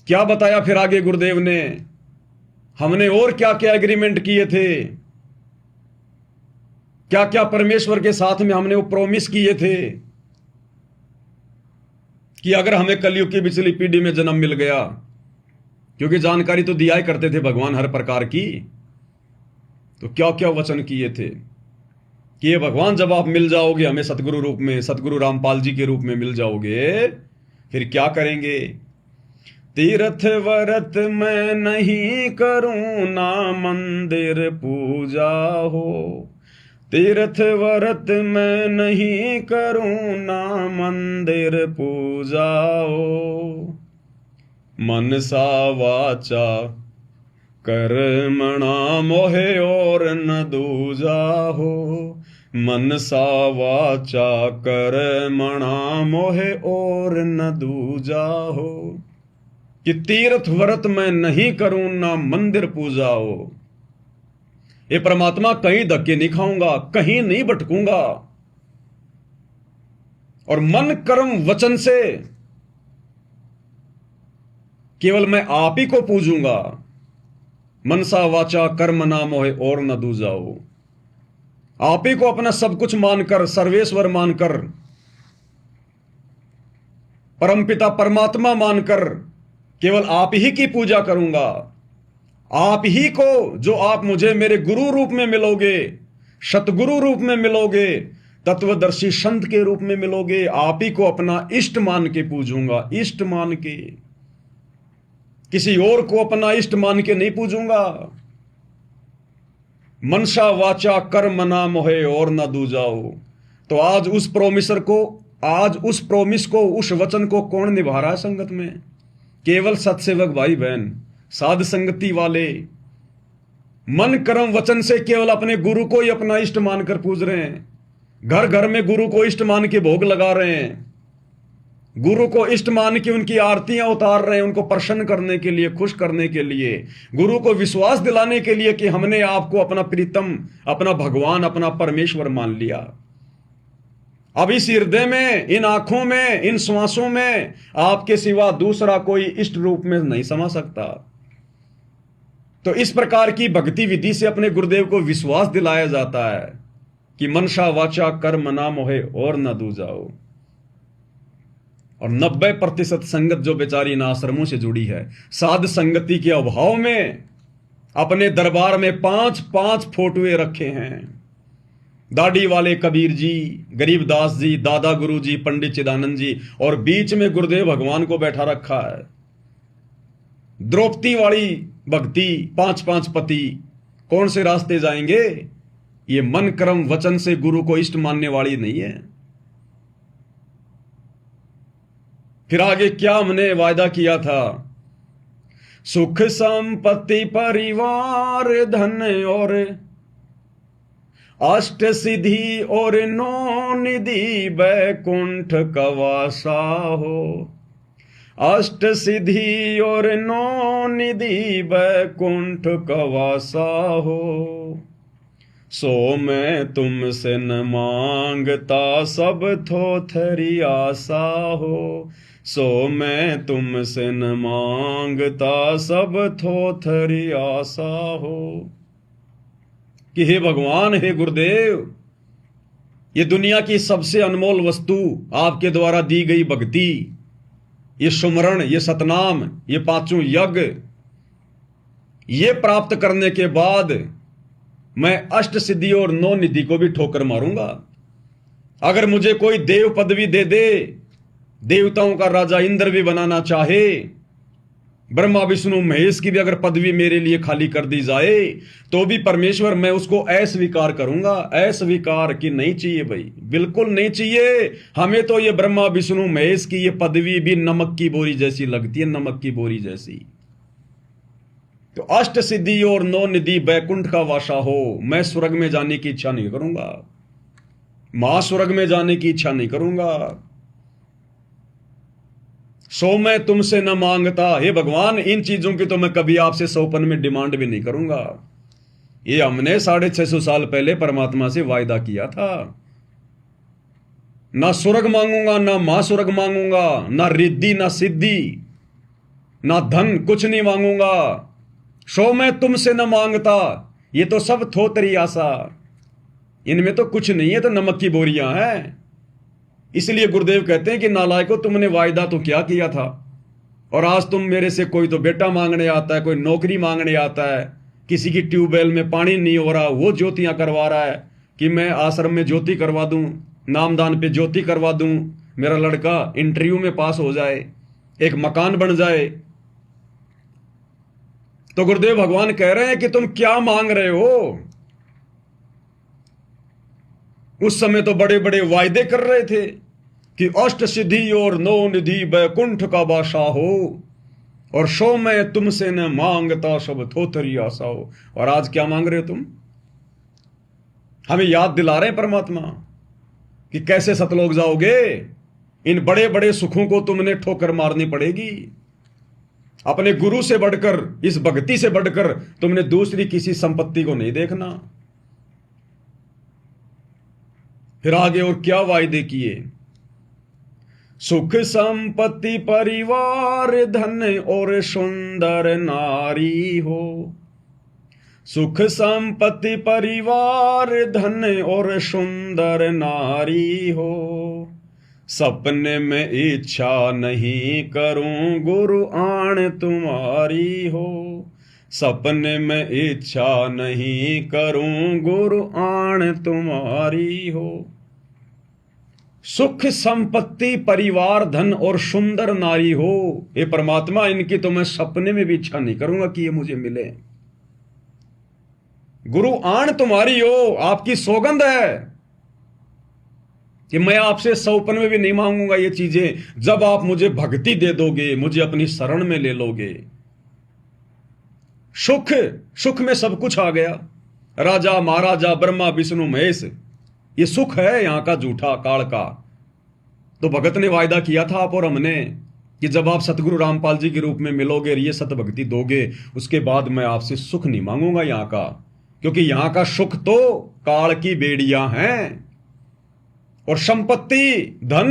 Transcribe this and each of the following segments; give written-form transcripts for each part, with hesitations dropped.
क्या बताया फिर आगे गुरुदेव ने, हमने और क्या क्या एग्रीमेंट किए थे, क्या क्या परमेश्वर के साथ में हमने वो प्रॉमिस किए थे कि अगर हमें कलयुग की पिछली पीढ़ी में जन्म मिल गया, क्योंकि जानकारी तो दिया ही करते थे भगवान हर प्रकार की, तो क्या क्या वचन किए थे कि ये भगवान जब आप मिल जाओगे हमें सतगुरु रूप में, सतगुरु रामपाल जी के रूप में मिल जाओगे, फिर क्या करेंगे। तीर्थ व्रत मैं नहीं करूं ना मंदिर पूजा हो, तीर्थ व्रत मैं नहीं करूं ना मंदिर पूजा हो, मनसा वाचा कर्मणा मोहे और न दूजा हो, मनसा वाचा कर्मणा मोहे और न दूजा हो, कि तीर्थ व्रत मैं नहीं करूं ना मंदिर पूजा हो। ये परमात्मा कहीं धक्के नहीं खाऊंगा, कहीं नहीं भटकूंगा, और मन कर्म वचन से केवल मैं आप ही को पूजूंगा। मनसा वाचा कर्म ना मोहे और न दूजा हो, आप ही को अपना सब कुछ मानकर, सर्वेश्वर मानकर, परमपिता परमात्मा मानकर केवल आप ही की पूजा करूंगा। आप ही को, जो आप मुझे मेरे गुरु रूप में मिलोगे, सतगुरु रूप में मिलोगे, तत्वदर्शी संत के रूप में मिलोगे, आप ही को अपना इष्ट मान के पूजूंगा। इष्ट मान के, किसी और को अपना इष्ट मान के नहीं पूजूंगा। मनसा वाचा कर्म ना मोहे और ना दूजाओ। तो आज उस प्रोमिसर को, आज उस प्रोमिस को, उस वचन को कौन निभा रहा है संगत में? केवल सत्सेवक भाई बहन, साध संगति वाले, मन कर्म वचन से केवल अपने गुरु को ही अपना इष्ट मानकर पूज रहे हैं। घर घर में गुरु को इष्ट मान के भोग लगा रहे हैं, गुरु को इष्ट मान के उनकी आरतियां उतार रहे हैं, उनको प्रसन्न करने के लिए, खुश करने के लिए, गुरु को विश्वास दिलाने के लिए कि हमने आपको अपना प्रीतम, अपना भगवान, अपना परमेश्वर मान लिया। अब इस हृदय में, इन आंखों में, इन श्वासों में आपके सिवा दूसरा कोई इष्ट रूप में नहीं समा सकता। तो इस प्रकार की भक्ति विधि से अपने गुरुदेव को विश्वास दिलाया जाता है कि मनसा वाचा कर्म ना मोहे और न दूजाओ। और 90% संगत जो बेचारी इन आश्रमों से जुड़ी है, साध संगति के अभाव में अपने दरबार में 5-5 फोटोए रखे हैं। दाढ़ी वाले कबीर जी, गरीबदास जी, दादा गुरु जी, पंडित चिदानंद जी, और बीच में गुरुदेव भगवान को बैठा रखा है। द्रौपदी वाली भक्ति, 5-5 पति, कौन से रास्ते जाएंगे? ये मन कर्म वचन से गुरु को इष्ट मानने वाली नहीं है। फिर आगे क्या हमने वायदा किया था? सुख संपत्ति परिवार धन और अष्ट सिद्धि और नौ निधि बैकुंठ कवासा हो, अष्ट सिद्धि और नौ निधि बैकुंठ कवासा हो, सो मैं तुमसे न मांगता सब थोथरी आशा हो, सो मैं तुमसे न मांगता सब थोथरी आशा हो। कि हे भगवान, हे गुरुदेव, ये दुनिया की सबसे अनमोल वस्तु आपके द्वारा दी गई भक्ति, ये सुमरण, ये सतनाम, ये 5 यज्ञ, ये प्राप्त करने के बाद मैं अष्ट सिद्धि और 9 निधि को भी ठोकर मारूंगा। अगर मुझे कोई देव पदवी दे दे, देवताओं का राजा इंद्र भी बनाना चाहे, ब्रह्मा विष्णु महेश की भी अगर पदवी मेरे लिए खाली कर दी जाए, तो भी परमेश्वर मैं उसको अस्वीकार करूंगा। अस्वीकार की नहीं चाहिए भाई, बिल्कुल नहीं चाहिए हमें। तो ये ब्रह्मा विष्णु महेश की ये पदवी भी नमक की बोरी जैसी लगती है, नमक की बोरी जैसी। तो अष्ट सिद्धि और 9 निधि बैकुंठ का वासा हो, मैं स्वर्ग में जाने की इच्छा नहीं करूंगा, महास्वर्ग में जाने की इच्छा नहीं करूंगा। सो मैं तुमसे न मांगता, हे भगवान, इन चीजों की तो मैं कभी आपसे 100पन में डिमांड भी नहीं करूंगा। ये हमने 650 साल पहले परमात्मा से वायदा किया था। ना स्वर्ग मांगूंगा, ना महास्वर्ग मांगूंगा, ना रिद्धि, ना सिद्धि, ना धन कुछ नहीं मांगूंगा, सो मैं तुमसे न मांगता, ये तो सब थोतरी आशा, इनमें तो कुछ नहीं है, तो नमक की बोरियां हैं। इसलिए गुरुदेव कहते हैं कि नालायको, तुमने वायदा तो क्या किया था, और आज तुम मेरे से कोई तो बेटा मांगने आता है, कोई नौकरी मांगने आता है, किसी की ट्यूबवेल में पानी नहीं हो रहा वो ज्योतियां करवा रहा है कि मैं आश्रम में ज्योति करवा दूं, नामदान पे ज्योति करवा दूं, मेरा लड़का इंटरव्यू में पास हो जाए, एक मकान बन जाए। तो गुरुदेव भगवान कह रहे हैं कि तुम क्या मांग रहे हो। उस समय तो बड़े बड़े वायदे कर रहे थे कि अष्ट सिद्धि और नौ निधि बैकुंठ का बादशाह हो, और सो मैं तुमसे न मांगता सब थोथरी आशा हो। और आज क्या मांग रहे हो तुम? हमें याद दिला रहे हैं परमात्मा कि कैसे सतलोक जाओगे। इन बड़े बड़े सुखों को तुमने ठोकर मारनी पड़ेगी। अपने गुरु से बढ़कर, इस भक्ति से बढ़कर तुमने दूसरी किसी संपत्ति को नहीं देखना। फिर आगे और क्या वायदे किए? सुख संपत्ति परिवार धन और सुंदर नारी हो, सुख संपत्ति परिवार धन और सुंदर नारी हो, सपने में इच्छा नहीं करूं गुरु आण तुम्हारी हो, सपने में इच्छा नहीं करूं गुरु आण तुम्हारी हो। सुख संपत्ति परिवार धन और सुंदर नारी हो, ये परमात्मा, इनकी तो मैं सपने में भी इच्छा नहीं करूंगा कि ये मुझे मिले। गुरु आण तुम्हारी हो, आपकी सौगंध है कि मैं आपसे सौपन में भी नहीं मांगूंगा ये चीजें, जब आप मुझे भक्ति दे दोगे, मुझे अपनी शरण में ले लोगे। सुख, सुख में सब कुछ आ गया, राजा महाराजा ब्रह्मा विष्णु महेश, ये सुख है यहां का झूठा काल का। तो भगत ने वायदा किया था आप और हमने कि जब आप सतगुरु रामपाल जी के रूप में मिलोगे, ये सत भक्ति दोगे, उसके बाद मैं आपसे सुख नहीं मांगूंगा यहां का, क्योंकि यहां का सुख तो काल की बेड़ियां हैं। और संपत्ति धन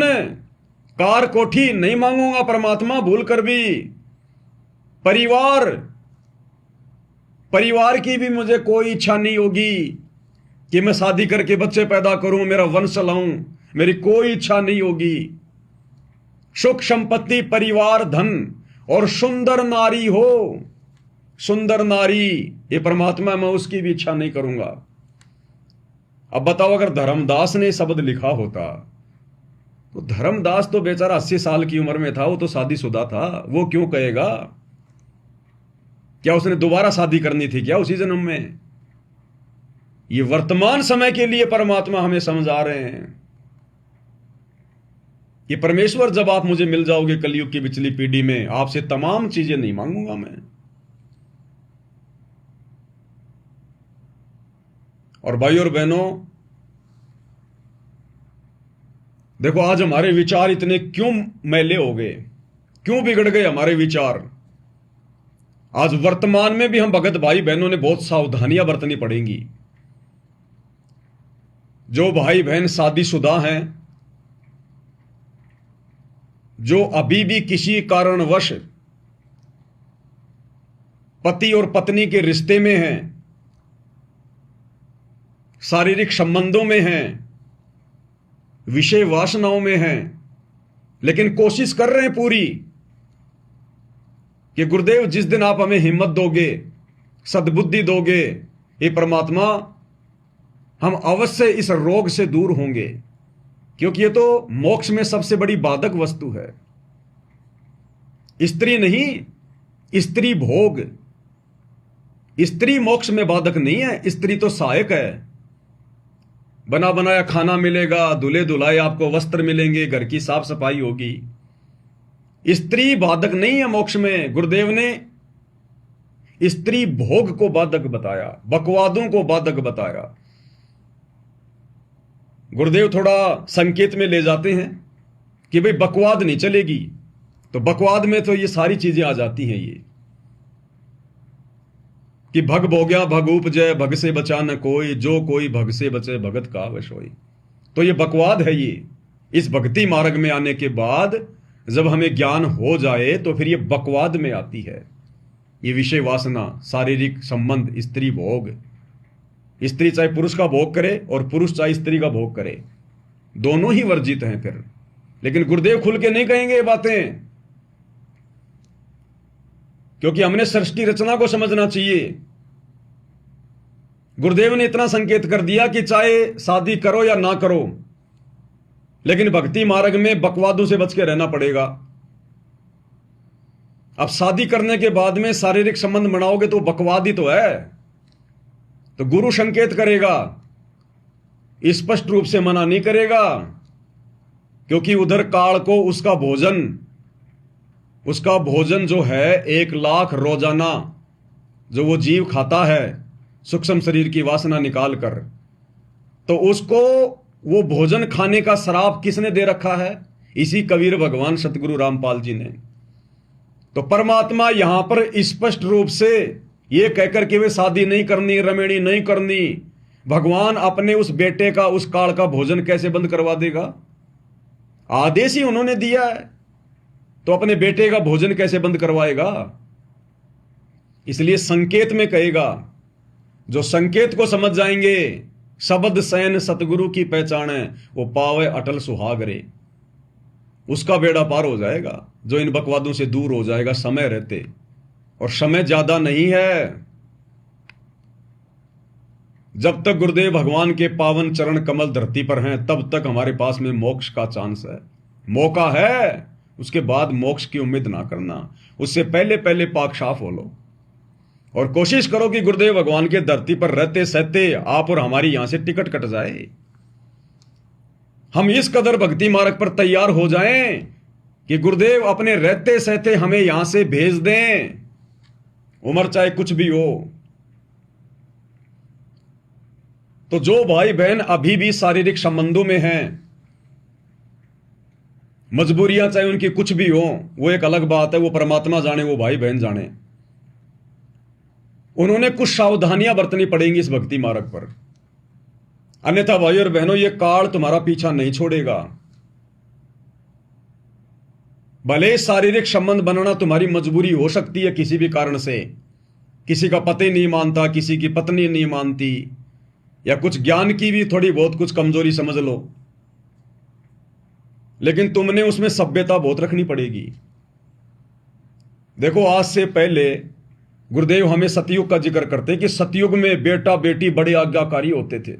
कार कोठी नहीं मांगूंगा परमात्मा भूल कर भी। परिवार, परिवार की भी मुझे कोई इच्छा नहीं होगी कि मैं शादी करके बच्चे पैदा करूं, मेरा वंश चलाऊं, मेरी कोई इच्छा नहीं होगी। सुख संपत्ति परिवार धन और सुंदर नारी हो, सुंदर नारी, ये परमात्मा, मैं उसकी भी इच्छा नहीं करूंगा। अब बताओ, अगर धर्मदास ने शब्द लिखा होता तो धर्मदास तो बेचारा 80 साल की उम्र में था, वो तो शादीशुदा था, वो क्यों कहेगा? क्या उसने दोबारा शादी करनी थी क्या उसी जन्म में? ये वर्तमान समय के लिए परमात्मा हमें समझा रहे हैं। ये परमेश्वर, जब आप मुझे मिल जाओगे कलयुग की पिछली पीढ़ी में, आपसे तमाम चीजें नहीं मांगूंगा मैं। और भाई और बहनों, देखो आज हमारे विचार इतने क्यों मैले हो गए, क्यों बिगड़ गए हमारे विचार। आज वर्तमान में भी हम भगत भाई बहनों ने बहुत सावधानियां बरतनी पड़ेंगी। जो भाई बहन शादीशुदा हैं, जो अभी भी किसी कारणवश पति और पत्नी के रिश्ते में हैं, शारीरिक संबंधों में हैं, विषय वासनाओं में हैं, लेकिन कोशिश कर रहे हैं पूरी कि गुरुदेव जिस दिन आप हमें हिम्मत दोगे, सद्बुद्धि दोगे, ये परमात्मा, हम अवश्य इस रोग से दूर होंगे। क्योंकि ये तो मोक्ष में सबसे बड़ी बाधक वस्तु है। स्त्री नहीं, स्त्री भोग। स्त्री मोक्ष में बाधक नहीं है, स्त्री तो सहायक है। बना बनाया खाना मिलेगा, दूल्हे दुल्हाए आपको वस्त्र मिलेंगे, घर की साफ सफाई होगी। स्त्री बाधक नहीं है मोक्ष में। गुरुदेव ने स्त्री भोग को बाधक बताया, बकवादों को बाधक बताया। गुरुदेव थोड़ा संकेत में ले जाते हैं कि भाई बकवाद नहीं चलेगी, तो बकवाद में तो ये सारी चीजें आ जाती हैं, ये कि भग भोग्या भग उपजय, भग से बचा न कोई, जो कोई भग से बचे भगत का वश होई। तो ये बकवाद है। ये इस भक्ति मार्ग में आने के बाद जब हमें ज्ञान हो जाए तो फिर ये बकवाद में आती है। ये विषय वासना, शारीरिक संबंध, स्त्री भोग, स्त्री चाहे पुरुष का भोग करे और पुरुष चाहे स्त्री का भोग करे, दोनों ही वर्जित हैं फिर। लेकिन गुरुदेव खुल के नहीं कहेंगे ये बातें, क्योंकि हमने सृष्टि रचना को समझना चाहिए। गुरुदेव ने इतना संकेत कर दिया कि चाहे शादी करो या ना करो, लेकिन भक्ति मार्ग में बकवादों से बच के रहना पड़ेगा। अब शादी करने के बाद में शारीरिक संबंध बनाओगे तो बकवाद ही तो है। तो गुरु संकेत करेगा, स्पष्ट रूप से मना नहीं करेगा, क्योंकि उधर काल को उसका भोजन जो है 1 लाख रोजाना जो वो जीव खाता है सूक्ष्म शरीर की वासना निकाल कर, तो उसको वो भोजन खाने का श्राप किसने दे रखा है? इसी कबीर भगवान सतगुरु रामपाल जी ने। तो परमात्मा यहां पर स्पष्ट रूप से ये कहकर कि वे शादी नहीं करनी, रमेणी नहीं करनी, भगवान अपने उस बेटे का, उस काल का भोजन कैसे बंद करवा देगा? आदेश ही उन्होंने दिया है, तो अपने बेटे का भोजन कैसे बंद करवाएगा? इसलिए संकेत में कहेगा। जो संकेत को समझ जाएंगे, शब्द सैन सतगुरु की पहचान है, वो पावे अटल सुहाग रे, उसका बेड़ा पार हो जाएगा, जो इन बकवादों से दूर हो जाएगा समय रहते। और समय ज्यादा नहीं है। जब तक गुरुदेव भगवान के पावन चरण कमल धरती पर हैं, तब तक हमारे पास में मोक्ष का चांस है, मौका है। उसके बाद मोक्ष की उम्मीद ना करना, उससे पहले पहले पाक साफ हो लो और कोशिश करो कि गुरुदेव भगवान के धरती पर रहते सहते आप और हमारी यहां से टिकट कट जाए। हम इस कदर भक्ति मार्ग पर तैयार हो जाएं कि गुरुदेव अपने रहते सहते हमें यहां से भेज दें, उम्र चाहे कुछ भी हो। तो जो भाई बहन अभी भी शारीरिक संबंधों में हैं, मजबूरियां चाहे उनकी कुछ भी हो, वो एक अलग बात है, वो परमात्मा जाने, वो भाई बहन जाने। उन्होंने कुछ सावधानियां बरतनी पड़ेंगी इस भक्ति मार्ग पर, अन्यथा भाई और बहनों ये काल तुम्हारा पीछा नहीं छोड़ेगा। भले शारीरिक संबंध बनाना तुम्हारी मजबूरी हो सकती है किसी भी कारण से, किसी का पति नहीं मानता, किसी की पत्नी नहीं मानती, या कुछ ज्ञान की भी थोड़ी बहुत कुछ कमजोरी समझ लो, लेकिन तुमने उसमें सभ्यता बहुत रखनी पड़ेगी। देखो, आज से पहले गुरुदेव हमें सतयुग का जिक्र करते कि सतयुग में बेटा बेटी बड़े आज्ञाकारी होते थे,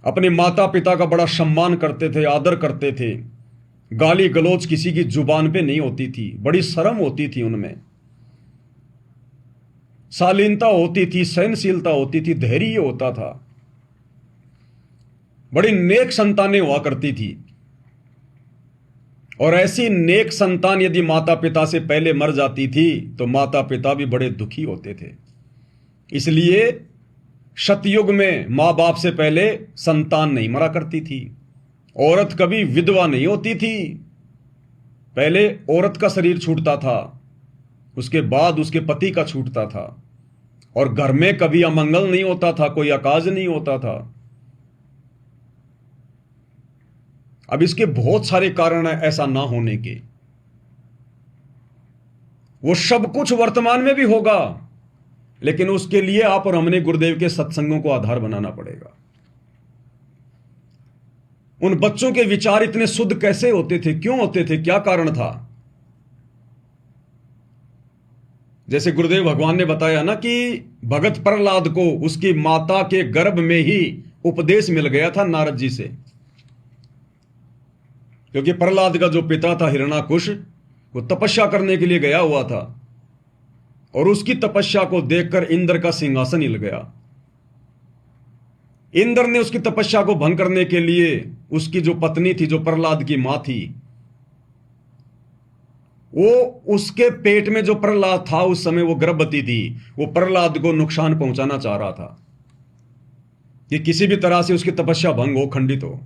अपने माता पिता का बड़ा सम्मान करते थे, आदर करते थे, गाली गलौज किसी की जुबान पे नहीं होती थी, बड़ी शर्म होती थी उनमें, शालीनता होती थी, सहनशीलता होती थी, धैर्य होता था, बड़ी नेक संतानें हुआ करती थी। और ऐसी नेक संतान यदि माता पिता से पहले मर जाती थी तो माता पिता भी बड़े दुखी होते थे। इसलिए सतयुग में मां बाप से पहले संतान नहीं मरा करती थी, औरत कभी विधवा नहीं होती थी। पहले औरत का शरीर छूटता था, उसके बाद उसके पति का छूटता था, और घर में कभी अमंगल नहीं होता था, कोई अकाज नहीं होता था। अब इसके बहुत सारे कारण हैं ऐसा ना होने के, वो सब कुछ वर्तमान में भी होगा, लेकिन उसके लिए आप और हमने गुरुदेव के सत्संगों को आधार बनाना पड़ेगा। उन बच्चों के विचार इतने शुद्ध कैसे होते थे, क्यों होते थे, क्या कारण था? जैसे गुरुदेव भगवान ने बताया ना कि भगत प्रहलाद को उसकी माता के गर्भ में ही उपदेश मिल गया था नारद जी से, क्योंकि प्रहलाद का जो पिता था हिरण्याकुश, वो तपस्या करने के लिए गया हुआ था, और उसकी तपस्या को देखकर इंद्र का सिंहासन हिल गया। इंद्र ने उसकी तपस्या को भंग करने के लिए उसकी जो पत्नी थी, जो प्रहलाद की मां थी, वो उसके पेट में जो प्रहलाद था उस समय वो गर्भवती थी, वो प्रहलाद को नुकसान पहुंचाना चाह रहा था कि किसी भी तरह से उसकी तपस्या भंग हो, खंडित हो।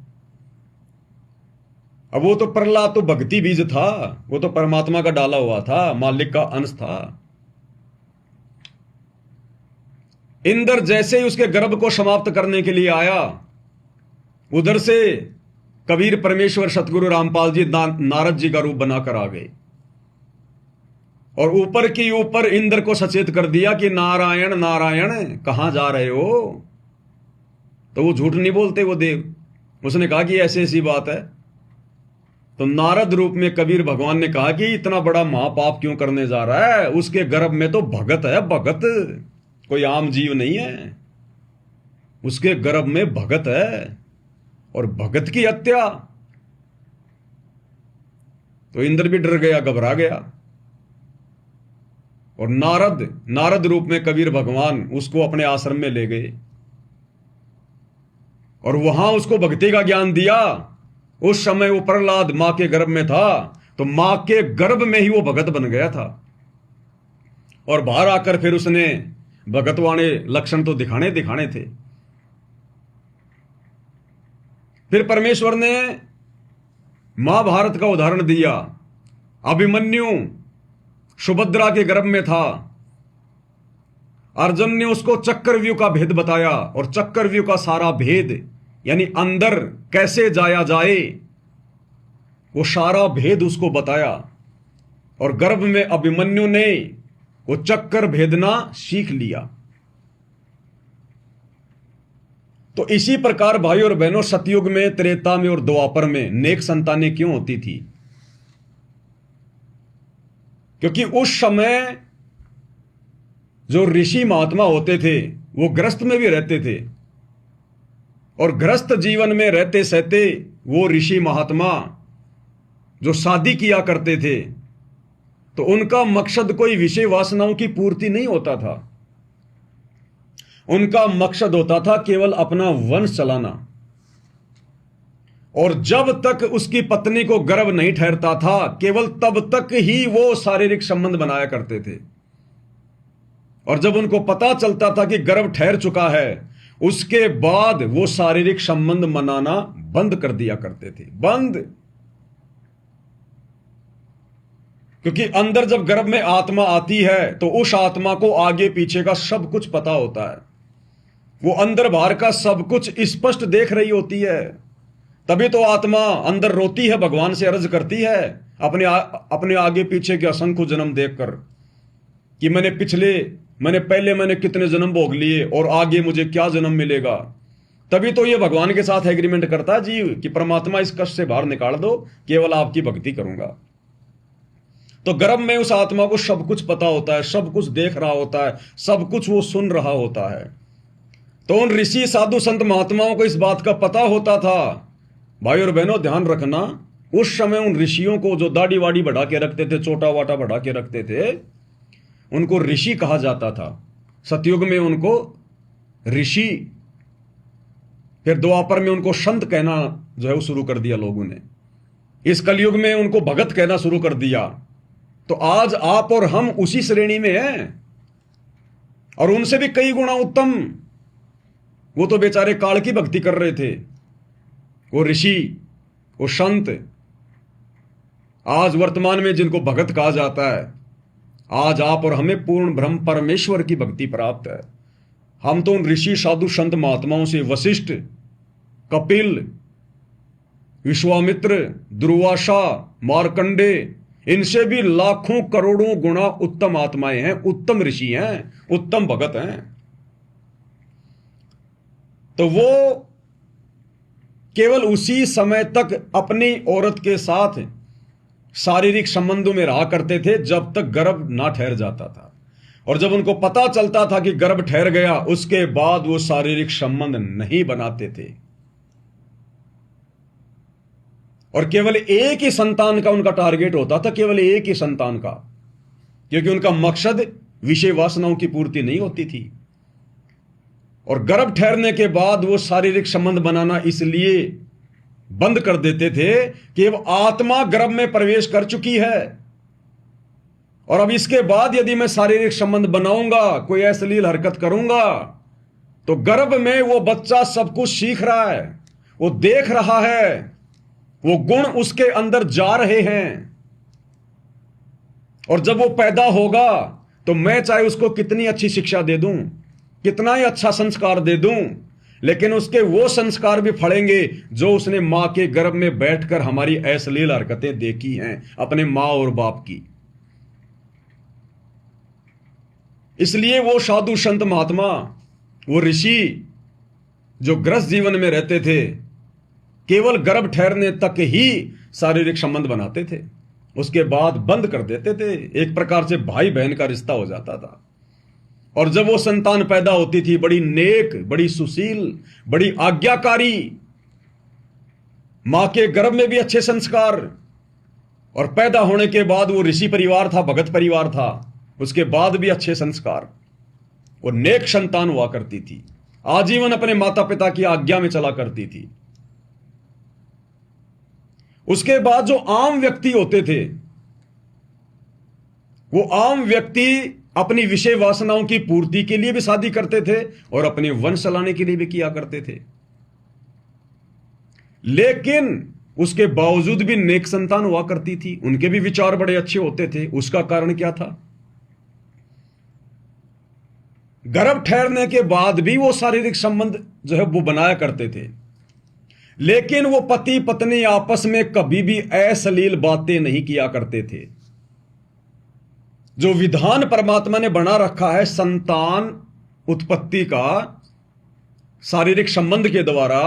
अब वो तो प्रहलाद तो भक्ति बीज था, वो तो परमात्मा का डाला हुआ था, मालिक का अंश था। इंद्र जैसे ही उसके गर्भ को समाप्त करने के लिए आया, उधर से कबीर परमेश्वर सतगुरु रामपाल जी नारद जी का रूप बनाकर आ गए और ऊपर की ऊपर इंद्र को सचेत कर दिया कि नारायण नारायण कहां जा रहे हो। तो वो झूठ नहीं बोलते वो देव, उसने कहा कि ऐसी ऐसी बात है। तो नारद रूप में कबीर भगवान ने कहा कि इतना बड़ा महापाप क्यों करने जा रहा है, उसके गर्भ में तो भगत है, भगत, कोई आम जीव नहीं है, उसके गर्भ में भगत है और भगत की हत्या। तो इंद्र भी डर गया, घबरा गया और नारद रूप में कबीर भगवान उसको अपने आश्रम में ले गए और वहां उसको भक्ति का ज्ञान दिया। उस समय वो प्रहलाद मां के गर्भ में था, तो मां के गर्भ में ही वो भगत बन गया था और बाहर आकर फिर उसने भगत वाले लक्षण तो दिखाने थे। फिर परमेश्वर ने महाभारत का उदाहरण दिया। अभिमन्यु सुभद्रा के गर्भ में था, अर्जुन ने उसको चक्रव्यूह का भेद बताया और चक्रव्यूह का सारा भेद यानी अंदर कैसे जाया जाए वो सारा भेद उसको बताया और गर्भ में अभिमन्यु ने वो चक्र भेदना सीख लिया। तो इसी प्रकार भाई और बहनों, सतयुग में, त्रेता में और द्वापर में नेक संतानें क्यों होती थी? क्योंकि उस समय जो ऋषि महात्मा होते थे वो ग्रस्त में भी रहते थे और ग्रस्त जीवन में रहते सहते वो ऋषि महात्मा जो शादी किया करते थे तो उनका मकसद कोई विषय वासनाओं की पूर्ति नहीं होता था, उनका मकसद होता था केवल अपना वंश चलाना। और जब तक उसकी पत्नी को गर्भ नहीं ठहरता था केवल तब तक ही वो शारीरिक संबंध बनाया करते थे और जब उनको पता चलता था कि गर्भ ठहर चुका है उसके बाद वो शारीरिक संबंध मनाना बंद कर दिया करते थे, बंद। क्योंकि अंदर जब गर्भ में आत्मा आती है तो उस आत्मा को आगे पीछे का सब कुछ पता होता है, वो अंदर बाहर का सब कुछ स्पष्ट देख रही होती है। तभी तो आत्मा अंदर रोती है, भगवान से अर्ज करती है अपने आगे पीछे के असंख्य जन्म देखकर कि मैंने कितने जन्म भोग लिए और आगे मुझे क्या जन्म मिलेगा। तभी तो ये भगवान के साथ एग्रीमेंट करता है जीव कि परमात्मा इस कष्ट से बाहर निकाल दो, केवल आपकी भक्ति करूंगा। तो गर्भ में उस आत्मा को सब कुछ पता होता है, सब कुछ देख रहा होता है, सब कुछ वो सुन रहा होता है। तो उन ऋषि साधु संत महात्माओं को इस बात का पता होता था। भाई और बहनों ध्यान रखना, उस समय उन ऋषियों को जो दाढ़ी वाड़ी बढ़ा के रखते थे, चोटा वाटा बढ़ा के रखते थे, उनको ऋषि कहा जाता था। सतयुग में उनको ऋषि, फिर द्वापर में उनको संत कहना जो है वो शुरू कर दिया लोगों ने। इस कलयुग में उनको भगत कहना शुरू कर दिया। तो आज आप और हम उसी श्रेणी में हैं और उनसे भी कई गुना उत्तम। वो तो बेचारे काल की भक्ति कर रहे थे, वो ऋषि, वो संत। आज वर्तमान में जिनको भगत कहा जाता है, आज आप और हमें पूर्ण ब्रह्म परमेश्वर की भक्ति प्राप्त है। हम तो उन ऋषि साधु संत महात्माओं से, वशिष्ठ, कपिल, विश्वामित्र, दुर्वासा, मार्कंडे, इनसे भी लाखों करोड़ों गुना उत्तम आत्माएं हैं, उत्तम ऋषि हैं, उत्तम भगत हैं। तो वो केवल उसी समय तक अपनी औरत के साथ शारीरिक संबंधों में रहा करते थे जब तक गर्भ ना ठहर जाता था, और जब उनको पता चलता था कि गर्भ ठहर गया उसके बाद वो शारीरिक संबंध नहीं बनाते थे। और केवल एक ही संतान का उनका टारगेट होता था, केवल एक ही संतान का, क्योंकि उनका मकसद विषय वासनाओं की पूर्ति नहीं होती थी। और गर्भ ठहरने के बाद वो शारीरिक संबंध बनाना इसलिए बंद कर देते थे कि अब आत्मा गर्भ में प्रवेश कर चुकी है और अब इसके बाद यदि मैं शारीरिक संबंध बनाऊंगा, कोई अश्लील हरकत करूंगा, तो गर्भ में वो बच्चा सब कुछ सीख रहा है, वो देख रहा है, वो गुण उसके अंदर जा रहे हैं। और जब वो पैदा होगा तो मैं चाहे उसको कितनी अच्छी शिक्षा दे दूं, कितना ही अच्छा संस्कार दे दूं, लेकिन उसके वो संस्कार भी फलेंगे जो उसने मां के गर्भ में बैठकर हमारी अश्लील हरकतें देखी हैं अपने मां और बाप की। इसलिए वो साधु संत महात्मा, वो ऋषि जो गृहस्थ जीवन में रहते थे, केवल गर्भ ठहरने तक ही शारीरिक संबंध बनाते थे, उसके बाद बंद कर देते थे। एक प्रकार से भाई बहन का रिश्ता हो जाता था। और जब वो संतान पैदा होती थी, बड़ी नेक, बड़ी सुशील, बड़ी आज्ञाकारी, मां के गर्भ में भी अच्छे संस्कार, और पैदा होने के बाद वो ऋषि परिवार था, भगत परिवार था, उसके बाद भी अच्छे संस्कार, वो नेक संतान हुआ करती थी, आजीवन अपने माता पिता की आज्ञा में चला करती थी। उसके बाद जो आम व्यक्ति होते थे, वो आम व्यक्ति अपनी विषय वासनाओं की पूर्ति के लिए भी शादी करते थे और अपने वंश चलाने के लिए भी किया करते थे। लेकिन उसके बावजूद भी नेक संतान हुआ करती थी, उनके भी विचार बड़े अच्छे होते थे। उसका कारण क्या था? गर्भ ठहरने के बाद भी वो शारीरिक संबंध जो है वो बनाया करते थे, लेकिन वो पति पत्नी आपस में कभी भी अश्लील बातें नहीं किया करते थे। जो विधान परमात्मा ने बना रखा है संतान उत्पत्ति का शारीरिक संबंध के द्वारा,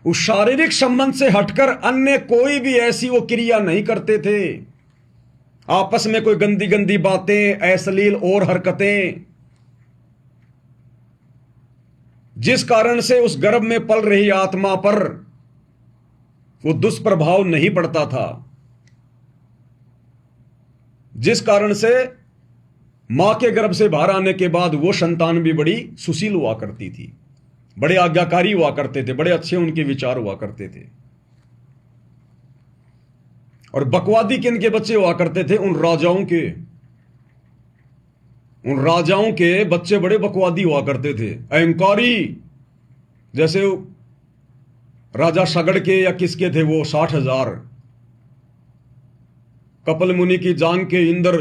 उस शारीरिक संबंध से हटकर अन्य कोई भी ऐसी वो क्रिया नहीं करते थे। आपस में कोई गंदी गंदी बातें, अश्लील और हरकतें, जिस कारण से उस गर्भ में पल रही आत्मा पर वो दुष्प्रभाव नहीं पड़ता था, जिस कारण से मां के गर्भ से बाहर आने के बाद वो संतान भी बड़ी सुशील हुआ करती थी, बड़े आज्ञाकारी हुआ करते थे, बड़े अच्छे उनके विचार हुआ करते थे। और बकवादी किन के बच्चे हुआ करते थे? उन राजाओं के बच्चे बड़े बकवादी हुआ करते थे, अहंकारी। जैसे राजा सगड़ के या किसके थे वो 60,000, कपिल मुनि की जान के इंद्र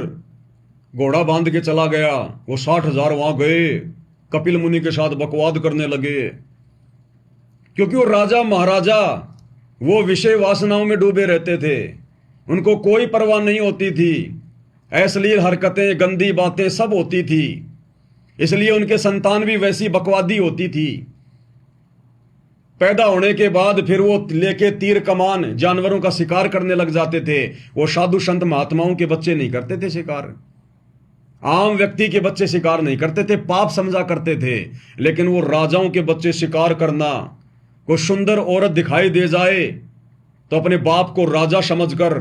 घोड़ा बांध के चला गया, वो 60,000 वहां गए, कपिल मुनि के साथ बकवाद करने लगे, क्योंकि वो राजा महाराजा वो विषय वासनाओं में डूबे रहते थे, उनको कोई परवाह नहीं होती थी, अश्लील हरकतें, गंदी बातें सब होती थी। इसलिए उनके संतान भी वैसी बकवादी होती थी। पैदा होने के बाद फिर वो लेके तीर कमान जानवरों का शिकार करने लग जाते थे। वो साधु संत महात्माओं के बच्चे नहीं करते थे शिकार, आम व्यक्ति के बच्चे शिकार नहीं करते थे, पाप समझा करते थे। लेकिन वो राजाओं के बच्चे शिकार करना, कोई सुंदर औरत दिखाई दे जाए तो अपने बाप को राजा समझकर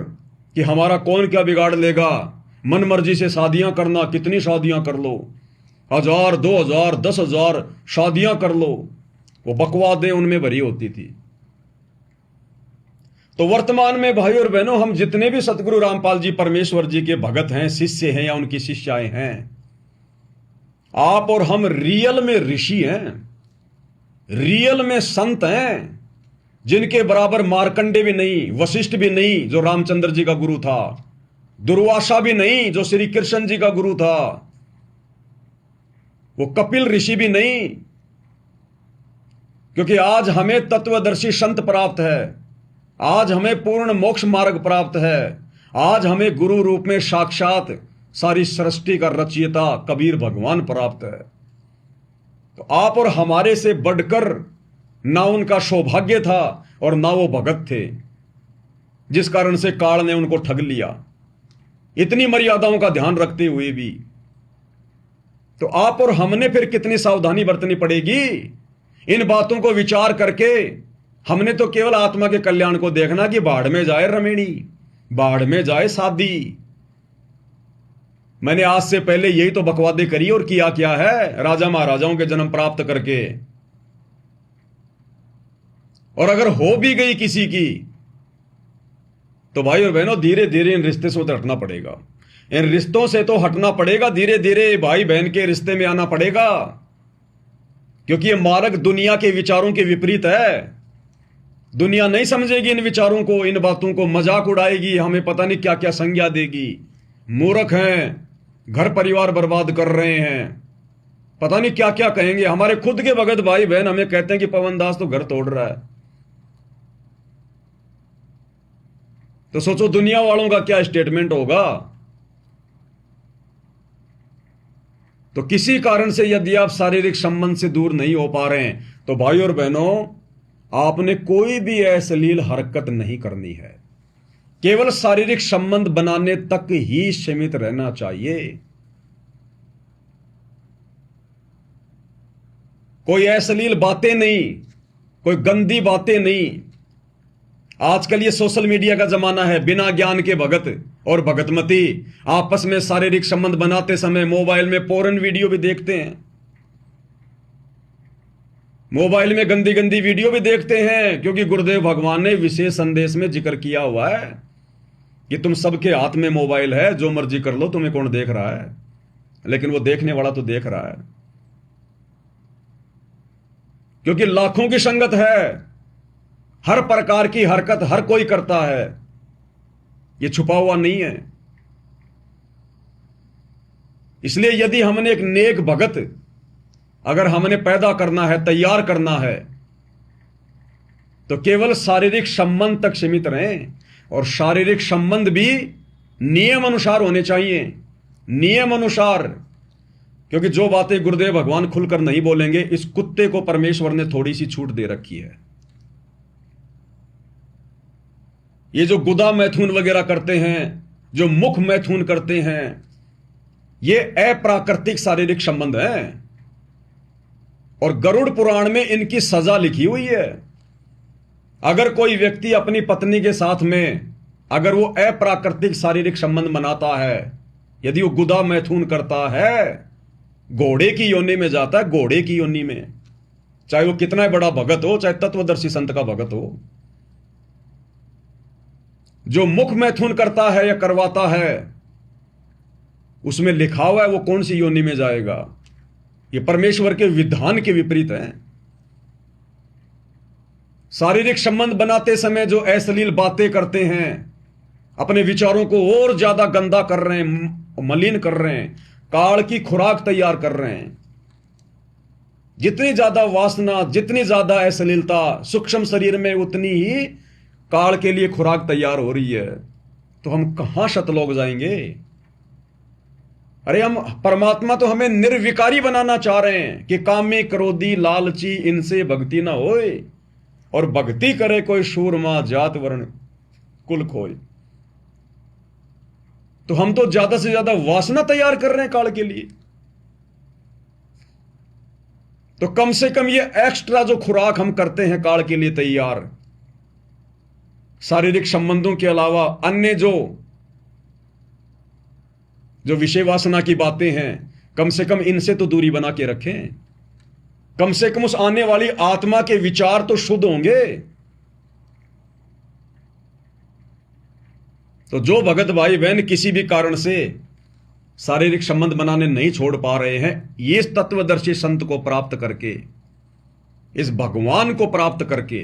कि हमारा कौन क्या बिगाड़ लेगा, मन मर्जी से शादियां करना, कितनी शादियां कर लो, 1000, 2000, 10,000 शादियां कर लो, वो बकवादें उनमें भरी होती थी। तो वर्तमान में भाई और बहनों, हम जितने भी सतगुरु रामपाल जी परमेश्वर जी के भगत हैं, शिष्य हैं या उनकी शिष्याएं हैं, आप और हम रियल में ऋषि हैं, रियल में संत हैं, जिनके बराबर मार्कंडे भी नहीं, वशिष्ठ भी नहीं जो रामचंद्र जी का गुरु था, दुर्वासा भी नहीं जो श्री कृष्ण जी का गुरु था, वो कपिल ऋषि भी नहीं, क्योंकि आज हमें तत्वदर्शी संत प्राप्त है, आज हमें पूर्ण मोक्ष मार्ग प्राप्त है, आज हमें गुरु रूप में साक्षात सारी सृष्टि का रचयिता कबीर भगवान प्राप्त है। तो आप और हमारे से बढ़कर ना उनका सौभाग्य था और ना वो भगत थे, जिस कारण से काल ने उनको ठग लिया, इतनी मर्यादाओं का ध्यान रखते हुए भी। तो आप और हमने फिर कितनी सावधानी बरतनी पड़ेगी इन बातों को विचार करके। हमने तो केवल आत्मा के कल्याण को देखना कि बाढ़ में जाए रमेणी, बाढ़ में जाए शादी। मैंने आज से पहले यही तो बकवादे करी और किया क्या है, राजा महाराजाओं के जन्म प्राप्त करके। और अगर हो भी गई किसी की तो भाई और बहनों, धीरे धीरे इन रिश्ते से तो हटना पड़ेगा, इन रिश्तों से तो हटना पड़ेगा, धीरे धीरे भाई बहन के रिश्ते में आना पड़ेगा, क्योंकि ये मार्ग दुनिया के विचारों के विपरीत है। दुनिया नहीं समझेगी इन विचारों को, इन बातों को, मजाक उड़ाएगी, हमें पता नहीं क्या क्या संज्ञा देगी। मूर्ख हैं, घर परिवार बर्बाद कर रहे हैं, पता नहीं क्या क्या कहेंगे। हमारे खुद के भगत भाई बहन हमें कहते हैं कि पवन दास तो घर तोड़ रहा है। तो सोचो दुनिया वालों का क्या स्टेटमेंट होगा। तो किसी कारण से यदि आप शारीरिक संबंध से दूर नहीं हो पा रहे हैं तो भाई और बहनों, आपने कोई भी अश्लील हरकत नहीं करनी है। केवल शारीरिक संबंध बनाने तक ही सीमित रहना चाहिए। कोई अश्लील बातें नहीं, कोई गंदी बातें नहीं। आजकल ये सोशल मीडिया का जमाना है। बिना ज्ञान के भगत और भगतमती आपस में शारीरिक संबंध बनाते समय मोबाइल में पोर्न वीडियो भी देखते हैं, मोबाइल में गंदी गंदी वीडियो भी देखते हैं। क्योंकि गुरुदेव भगवान ने विशेष संदेश में जिक्र किया हुआ है कि तुम सबके हाथ में मोबाइल है, जो मर्जी कर लो, तुम्हें कौन देख रहा है। लेकिन वो देखने वाला तो देख रहा है, क्योंकि लाखों की संगत है। हर प्रकार की हरकत हर कोई करता है, ये छुपा हुआ नहीं है। इसलिए यदि हमने एक नेक भगत अगर हमने पैदा करना है, तैयार करना है, तो केवल शारीरिक संबंध तक सीमित रहें। और शारीरिक संबंध भी नियम अनुसार होने चाहिए, नियम अनुसार। क्योंकि जो बातें गुरुदेव भगवान खुलकर नहीं बोलेंगे, इस कुत्ते को परमेश्वर ने थोड़ी सी छूट दे रखी है। ये जो गुदा मैथुन वगैरह करते हैं, जो मुख मैथुन करते हैं, ये अप्राकृतिक शारीरिक संबंध है। और गरुड़ पुराण में इनकी सजा लिखी हुई है। अगर कोई व्यक्ति अपनी पत्नी के साथ में अगर वो अप्राकृतिक शारीरिक संबंध बनाता है, यदि वो गुदा मैथुन करता है, घोड़े की योनि में जाता है, घोड़े की योनि में। चाहे वो कितना बड़ा भगत हो, चाहे तत्वदर्शी संत का भगत हो। जो मुख मैथुन करता है या करवाता है, उसमें लिखा हुआ है वो कौन सी योनि में जाएगा। ये परमेश्वर के विधान के विपरीत है। शारीरिक संबंध बनाते समय जो अश्लील बातें करते हैं, अपने विचारों को और ज्यादा गंदा कर रहे हैं, मलिन कर रहे हैं, काल की खुराक तैयार कर रहे हैं। जितनी ज्यादा वासना, जितनी ज्यादा अश्लीलता सूक्ष्म शरीर में, उतनी ही काल के लिए खुराक तैयार हो रही है। तो हम कहां शतलोक जाएंगे। अरे हम परमात्मा तो हमें निर्विकारी बनाना चाह रहे हैं कि कामी क्रोधी लालची इनसे भक्ति ना होए, और भक्ति करे कोई शूरमा जात वर्ण कुल खोए। तो हम तो ज्यादा से ज्यादा वासना तैयार कर रहे हैं काल के लिए। तो कम से कम ये एक्स्ट्रा जो खुराक हम करते हैं काल के लिए तैयार, शारीरिक संबंधों के अलावा अन्य जो विषय वासना की बातें हैं, कम से कम इनसे तो दूरी बना के रखें। कम से कम उस आने वाली आत्मा के विचार तो शुद्ध होंगे। तो जो भगत भाई बहन किसी भी कारण से शारीरिक संबंध बनाने नहीं छोड़ पा रहे हैं, ये तत्वदर्शी संत को प्राप्त करके, इस भगवान को प्राप्त करके